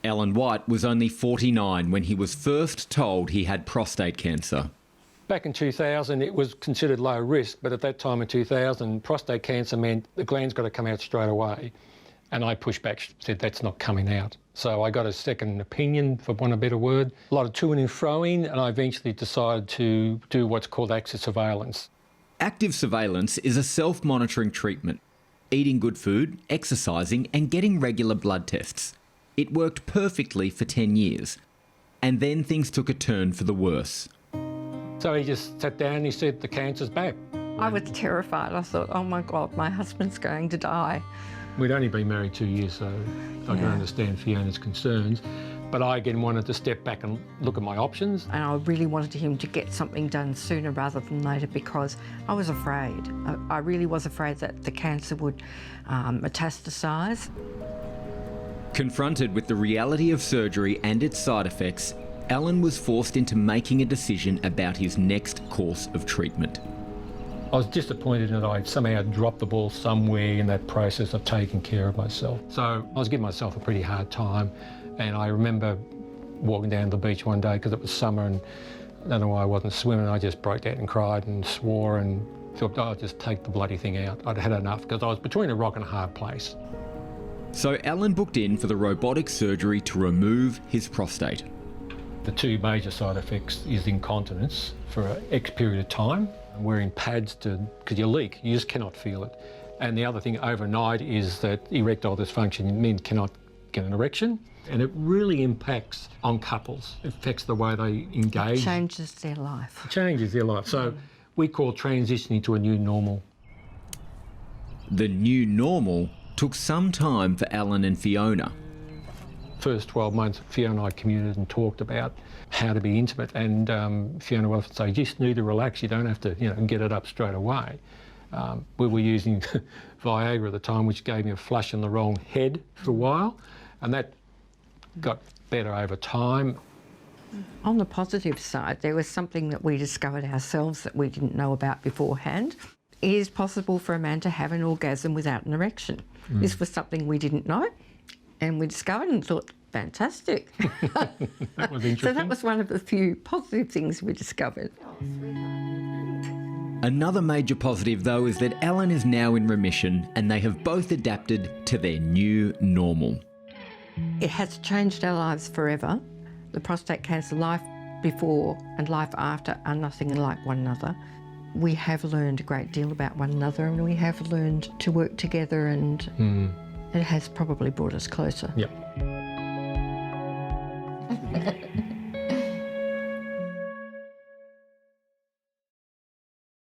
Allan White was only 49 when he was first told he had prostate cancer. Back in 2000, it was considered low risk, but at that time in 2000, prostate cancer meant the gland's got to come out straight away. And I pushed back, said that's not coming out. So I got a second opinion, for want of a better word. A lot of to-ing and fro-ing, and I eventually decided to do what's called active surveillance. Active surveillance is a self-monitoring treatment. Eating good food, exercising and getting regular blood tests. It worked perfectly for 10 years. And then things took a turn for the worse. So he just sat down and he said, the cancer's back. I was terrified. I thought, oh my God, my husband's going to die. We'd only been married 2 years, so I can understand Fiona's concerns. But I again wanted to step back and look at my options. And I really wanted him to get something done sooner rather than later because I was afraid. I really was afraid that the cancer would metastasise. Confronted with the reality of surgery and its side effects, Allan was forced into making a decision about his next course of treatment. I was disappointed that I somehow dropped the ball somewhere in that process of taking care of myself. So I was giving myself a pretty hard time, and I remember walking down to the beach one day because it was summer and I don't know why I wasn't swimming. I just broke out and cried and swore and thought, I'll just take the bloody thing out. I'd had enough because I was between a rock and a hard place. So Allan booked in for the robotic surgery to remove his prostate. The two major side effects is incontinence for an X period of time, wearing pads because you leak, you just cannot feel it. And the other thing overnight is that erectile dysfunction means cannot get an erection, and it really impacts on couples. It affects the way they engage. It changes their life. It changes their life. So we call transitioning to a new normal. The new normal took some time for Allan and Fiona. First 12 months, Fiona and I commuted and talked about how to be intimate, and Fiona would often say, you just need to relax, you don't have to get it up straight away. We were using Viagra at the time, which gave me a flush in the wrong head for a while, and that got better over time. On the positive side, there was something that we discovered ourselves that we didn't know about beforehand. It is possible for a man to have an orgasm without an erection. This was something we didn't know, and we discovered and thought, fantastic. That was interesting. So that was one of the few positive things we discovered. Another major positive, though, is that Allan is now in remission and they have both adapted to their new normal. It has changed our lives forever. The prostate cancer life before and life after are nothing like one another. We have learned a great deal about one another, and we have learned to work together, and it has probably brought us closer. Yep.